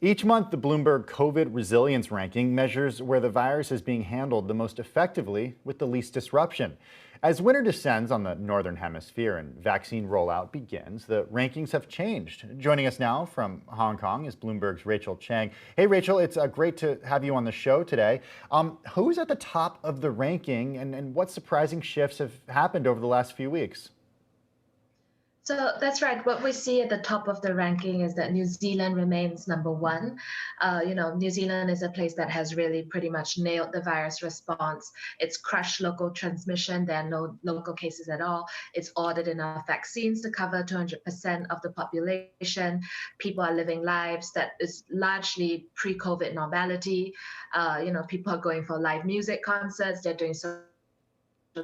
Each month, the Bloomberg COVID resilience ranking measures where the virus is being handled the most effectively with the least disruption. As winter descends on the northern hemisphere and vaccine rollout begins, the rankings have changed. Joining us now from Hong Kong is Bloomberg's Rachel Chang. Hey, Rachel, it's great to have you on the show today. Who's at the top of the ranking and what surprising shifts have happened over the last few weeks? So that's right. What we see at the top of the ranking is that New Zealand remains number one. New Zealand is a place that has really pretty much nailed the virus response. It's crushed local transmission. There are no local cases at all. It's ordered enough vaccines to cover 200% of the population. People are living lives that is largely pre-COVID normality. People are going for live music concerts. They're doing so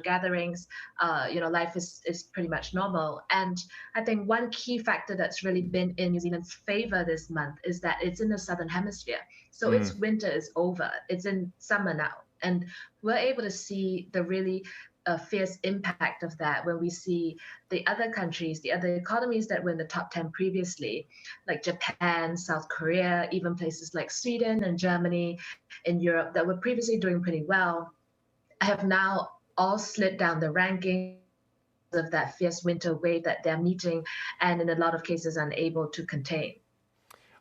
gatherings, life is pretty much normal. And I think one key factor that's really been in New Zealand's favor this month is that it's in the southern hemisphere. So its winter is over. It's in summer now. And we're able to see the really fierce impact of that when we see the other countries, the other economies that were in the top 10 previously, like Japan, South Korea, even places like Sweden and Germany in Europe that were previously doing pretty well, have now all slid down the ranking of that fierce winter wave that they're meeting, and in a lot of cases unable to contain.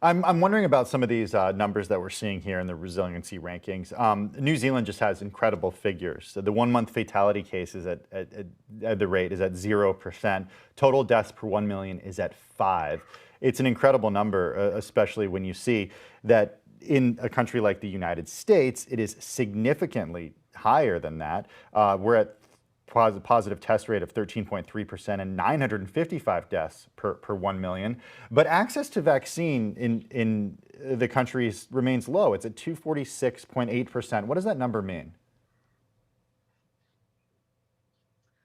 I'm wondering about some of these numbers that we're seeing here in the resiliency rankings. New Zealand just has incredible figures. So the 1 month fatality cases at the rate is at 0%. Total deaths per 1 million is at 5. It's an incredible number, especially when you see that in a country like the United States, it is significantly higher than that. We're at positive test rate of 13.3% and 955 deaths per 1 million. But access to vaccine in the countries remains low. It's at 246.8%. What does that number mean?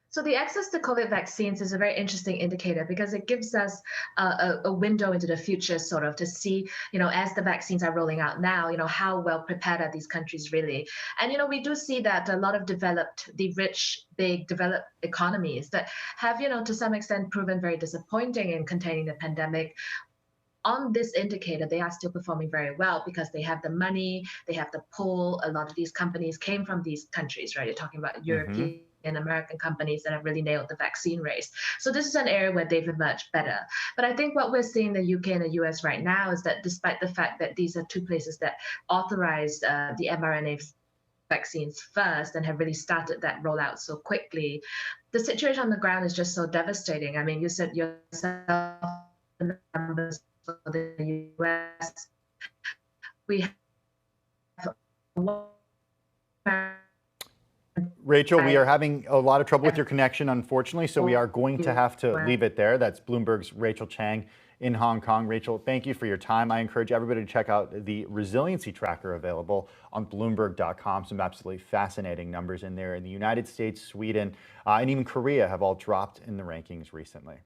So the access to COVID vaccines is a very interesting indicator because it gives us a window into the future, sort of, to see, as the vaccines are rolling out now, how well prepared are these countries really? And, we do see that a lot of the rich, big, developed economies that have, to some extent proven very disappointing in containing the pandemic. On this indicator, they are still performing very well because they have the money, they have the pull. A lot of these companies came from these countries, right? You're talking about European and American companies that have really nailed the vaccine race. So this is an area where they've emerged better. But I think what we're seeing in the UK and the US right now is that despite the fact that these are two places that authorized the mRNA vaccines first and have really started that rollout so quickly, the situation on the ground is just so devastating. I mean, you said yourself the numbers for the US. We have Rachel, we are having a lot of trouble with your connection, unfortunately, so we are going to have to leave it there. That's Bloomberg's Rachel Chang in Hong Kong. Rachel, thank you for your time. I encourage everybody to check out the resiliency tracker available on Bloomberg.com. Some absolutely fascinating numbers in there. In the United States, Sweden, and even Korea have all dropped in the rankings recently.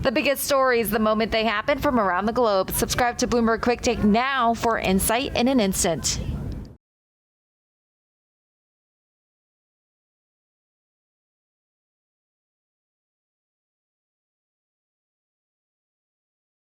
The biggest stories the moment they happen from around the globe. Subscribe to Bloomberg Quick Take now for insight in an instant.